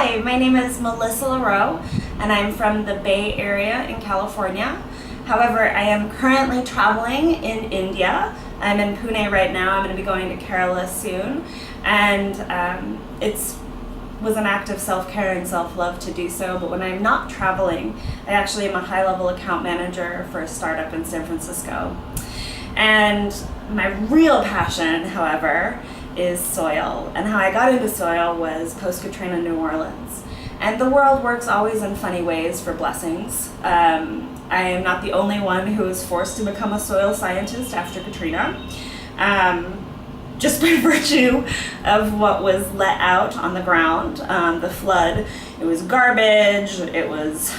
Hi, my name is Melissa Lareau, and I'm from the Bay Area in California. However, I am currently traveling in India. I'm in Pune right now. I'm going to be going to Kerala soon, and it was an act of self-care and self-love to do so. But when I'm not traveling, I actually am a high-level account manager for a startup in San Francisco. And my real passion, however, is soil. And how I got into soil was post-Katrina New Orleans. And the world works always in funny ways for blessings. I am not the only one who was forced to become a soil scientist after Katrina. Just by virtue of what was let out on the ground, the flood. It was garbage, it was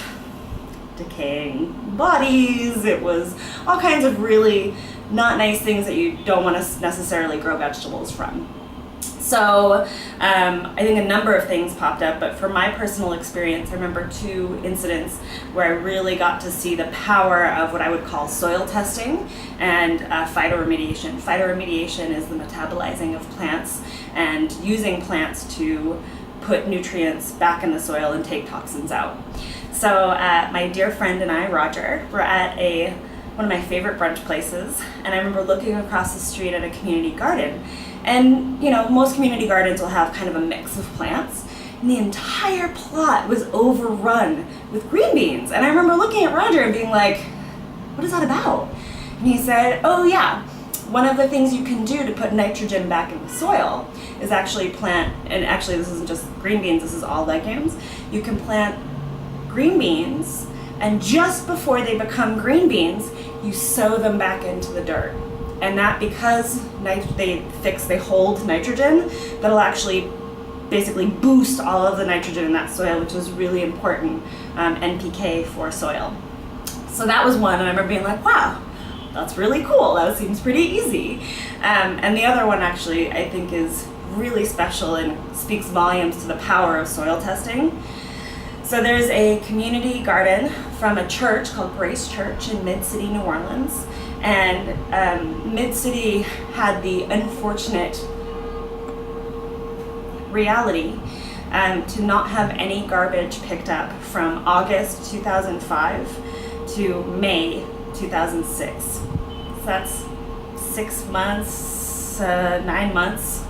decaying bodies, it was all kinds of really not nice things that you don't want to necessarily grow vegetables from. So I think a number of things popped up, but for my personal experience, I remember two incidents where I really got to see the power of what I would call soil testing and phytoremediation. Phytoremediation is the metabolizing of plants and using plants to put nutrients back in the soil and take toxins out. So my dear friend and I, Roger, were at one of my favorite brunch places, and I remember looking across the street at a community garden. And you know, most community gardens will have kind of a mix of plants, and the entire plot was overrun with green beans. And I remember looking at Roger and being like, what is that about? And he said, oh yeah, one of the things you can do to put nitrogen back in the soil is actually plant, and actually this isn't just green beans, this is all legumes, you can plant green beans, and just before they become green beans, you sow them back into the dirt. And that, because they hold nitrogen, that'll actually basically boost all of the nitrogen in that soil, which is really important NPK for soil. So that was one, and I remember being like, wow, that's really cool. That seems pretty easy. And the other one actually I think is really special and speaks volumes to the power of soil testing. So there's a community garden from a church called Grace Church in Mid-City, New Orleans. And Mid-City had the unfortunate reality to not have any garbage picked up from August 2005 to May 2006. So that's 6 months, 9 months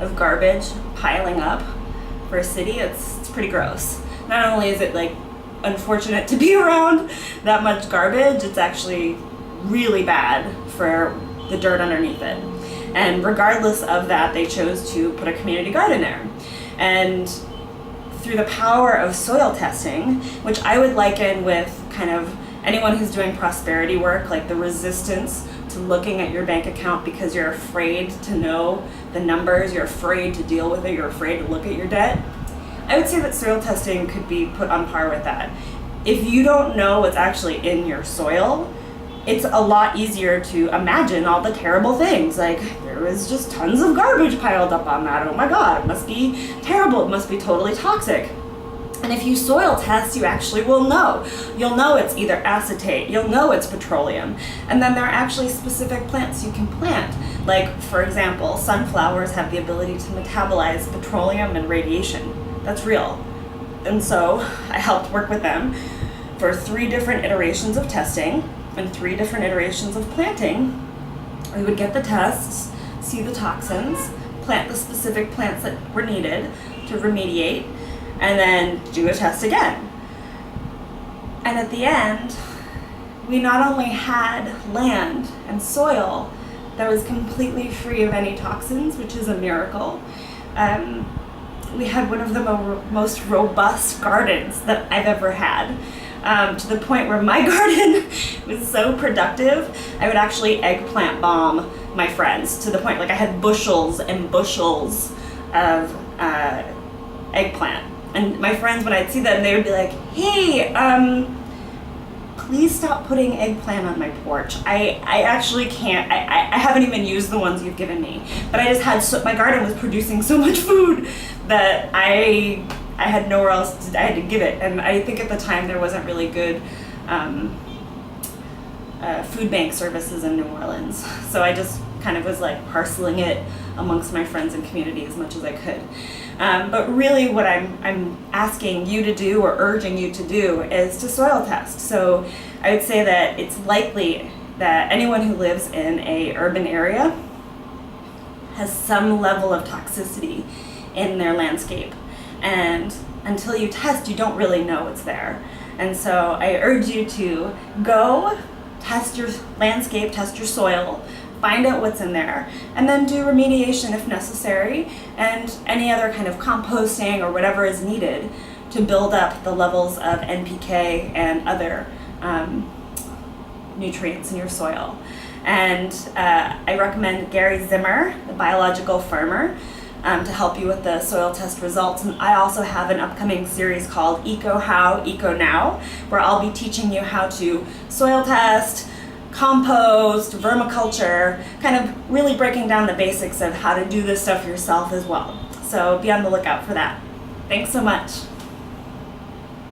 of garbage piling up for a city. It's pretty gross. Not only is it like unfortunate to be around that much garbage, it's actually really bad for the dirt underneath it. And regardless of that, they chose to put a community garden there. And through the power of soil testing, which I would liken with kind of anyone who's doing prosperity work, like the resistance to looking at your bank account because you're afraid to know the numbers, you're afraid to deal with it, you're afraid to look at your debt. I would say that soil testing could be put on par with that. If you don't know what's actually in your soil, it's a lot easier to imagine all the terrible things. Like, there was just tons of garbage piled up on that. Oh my God, it must be terrible. It must be totally toxic. And if you soil test, you actually will know. You'll know it's either acetate, you'll know it's petroleum. And then there are actually specific plants you can plant. Like, for example, sunflowers have the ability to metabolize petroleum and radiation. That's real. And so I helped work with them for 3 different iterations of testing and 3 different iterations of planting. We would get the tests, see the toxins, plant the specific plants that were needed to remediate, and then do a test again. And at the end, we not only had land and soil that was completely free of any toxins, which is a miracle, we had one of the most robust gardens that I've ever had, to the point where my garden was so productive, I would actually eggplant bomb my friends, to the point like I had bushels and bushels of eggplant. And my friends, when I'd see them, they would be like, hey, please stop putting eggplant on my porch. I actually can't. I haven't even used the ones you've given me. But I just had my garden was producing so much food that I had nowhere else I had to give it. And I think at the time there wasn't really good food bank services in New Orleans. So I just kind of was like parceling it amongst my friends and community as much as I could. But really what I'm asking you to do or urging you to do is to soil test. So I would say that it's likely that anyone who lives in a urban area has some level of toxicity in their landscape. And until you test, you don't really know what's there. And so I urge you to go test your landscape, test your soil, find out what's in there, and then do remediation if necessary, and any other kind of composting or whatever is needed to build up the levels of NPK and other nutrients in your soil. And I recommend Gary Zimmer, the biological farmer, to help you with the soil test results. And I also have an upcoming series called Eco How, Eco Now, where I'll be teaching you how to soil test, compost, vermiculture, kind of really breaking down the basics of how to do this stuff yourself as well. So be on the lookout for that. Thanks so much.